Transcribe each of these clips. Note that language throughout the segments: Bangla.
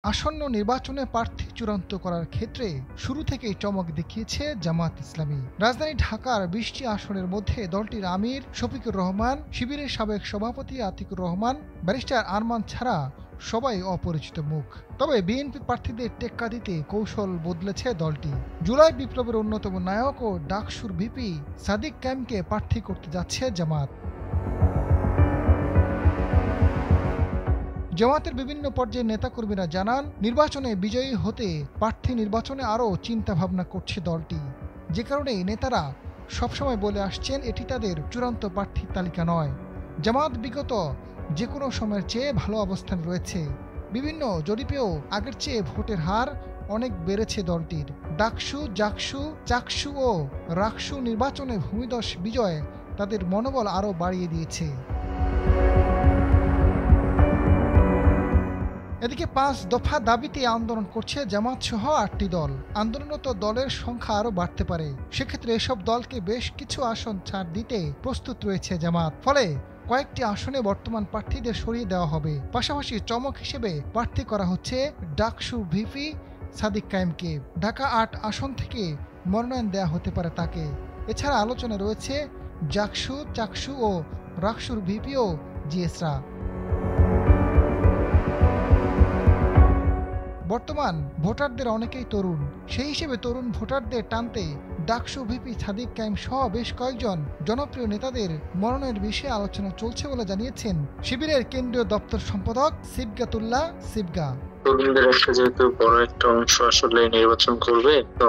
আসন্ন নির্বাচনে প্রার্থী চূড়ান্ত করার ক্ষেত্রে শুরু থেকেই চমক দেখিয়েছে জামায়াত ইসলামী। রাজধানী ঢাকার ২০টি আসনের মধ্যে দলটির আমির শফিকুর রহমান, শিবিরের সাবেক সভাপতি আতিকুর রহমান, ব্যারিস্টার আরমান ছাড়া সবাই অপরিচিত মুখ। তবে বিএনপি প্রার্থীদের টেক্কা দিতে কৌশল বদলেছে দলটি। জুলাই বিপ্লবের অন্যতম নায়ক ও ডাকসুর ভিপি সাদিক কায়েমকে প্রার্থী করতে যাচ্ছে জামায়াত। জামায়াতের বিভিন্ন পর্যায়ের নেতাকর্মীরা জানান, নির্বাচনে বিজয়ী হতে প্রার্থী নির্বাচনে আরও চিন্তাভাবনা করছে দলটি। যে কারণে নেতারা সবসময় বলে আসছেন এটি তাদের চূড়ান্ত প্রার্থীর তালিকা নয়। জামায়াত বিগত যে কোনো সময়ের চেয়ে ভালো অবস্থান রয়েছে। বিভিন্ন জরিপেও আগের চেয়ে ভোটের হার অনেক বেড়েছে দলটির। ডাকসু, জাকসু, চাকসু ও রাকসু নির্বাচনে ভূমিধস বিজয় তাদের মনোবল আরও বাড়িয়ে দিয়েছে। এদিকে ৫ দফা দাবিতে আন্দোলন করছে জামায়াত সহ ৮টি দল। আন্দোলনরত দলের সংখ্যা আরও বাড়তে পারে। সেক্ষেত্রে এসব দলকে বেশ কিছু আসন ছাড় দিতে প্রস্তুত রয়েছে জামায়াত। ফলে কয়েকটি আসনে বর্তমান প্রার্থীদের সরিয়ে দেওয়া হবে। পাশাপাশি চমক হিসেবে প্রার্থী করা হচ্ছে ডাকসু ভিপি সাদিক কায়েমকে। ঢাকা ৮ আসন থেকে মনোনয়ন দেওয়া হতে পারে তাকে। এছাড়া আলোচনা রয়েছে জাকসু, চাকসু ও রাকসুর ভিপি ও জিএসরা। বর্তমান ভোটারদের অনেকেই তরুণ। সেই হিসেবে তরুণ ভোটারদের টানতে ডাকসু ভিপি সাদিক কায়েম সহ বেশ কয়েকজন জনপ্রিয় নেতাদের মনোনয়নের বিষয়ে আলোচনা চলছে বলে জানিয়েছেন শিবিরের কেন্দ্রীয় দপ্তর সম্পাদক সিবগাতুল্লাহ সিবগা। তরুণদের একটা যেহেতু বড় একটা অংশ আসলে নির্বাচন করবে, তো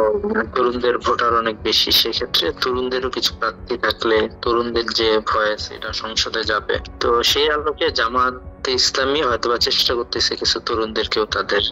তরুণদের ভোটার অনেক বেশি। সেক্ষেত্রে তরুণদেরও কিছু প্রার্থী থাকলে তরুণদের যে ভয়েস এটা সংসদে যাবে। তো সেই আলোকে জামায়াত ইসলামী হয়তোবা চেষ্টা করতেছে কিছু তরুণদেরকেও তাদের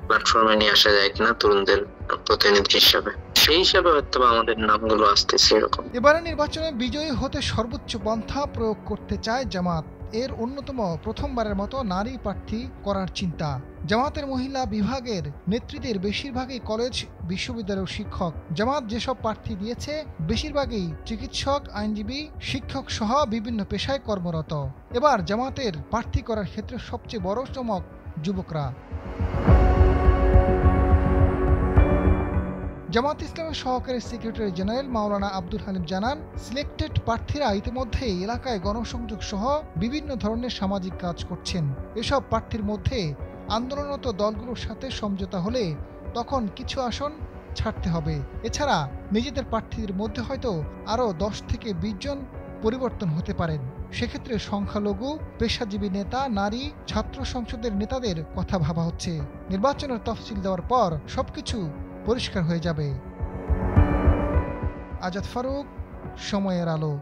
প্ল্যাটফর্মে নিয়ে আসা যায় কিনা তরুণদের প্রতিনিধি হিসাবে। সেই হিসাবে হয়তো আমাদের নামগুলো আসতেছে এরকম। এবারে নির্বাচনে বিজয়ী হতে সর্বোচ্চ পন্থা প্রয়োগ করতে চায় জামায়াত। এর অন্যতম প্রথমবারের মতো নারী প্রার্থী করার চিন্তা। জামায়াতের মহিলা বিভাগের নেতৃত্বের বেশিরভাগই কলেজ বিশ্ববিদ্যালয়ের শিক্ষক। জামায়াত যেসব প্রার্থী দিয়েছে বেশিরভাগই চিকিৎসক, আইনজীবী, শিক্ষক সহ বিভিন্ন পেশায় কর্মরত। এবার জামায়াতের প্রার্থী করার ক্ষেত্রে সবচেয়ে বড় চমক যুবকরা। জামায়াত ইসলামের সহকারী সেক্রেটারি জেনারেল মাওলানা আব্দুল হালিম জানান, সিলেক্টেড প্রার্থীরা ইতিমধ্যে এলাকায় গণসংযোগ সহ বিভিন্ন ধরনের সামাজিক কাজ করছেন। এসব প্রার্থীর মধ্যে আন্দোলনরত দলগুলোর সাথে সমঝোতা হলে তখন কিছু আসন ছাড়তে হবে। এছাড়া নিজেদের প্রার্থীদের মধ্যে হয়তো আরও ১০ থেকে ২০ জন পরিবর্তন হতে পারেন। সেক্ষেত্রে সংখ্যালঘু, পেশাজীবী নেতা, নারী, ছাত্র সংসদের নেতাদের কথা ভাবা হচ্ছে। নির্বাচনের তফসিল দেওয়ার পর সবকিছু পরিষ্কার হয়ে যাবে। আজাদ ফারুক, সময়ের আলো।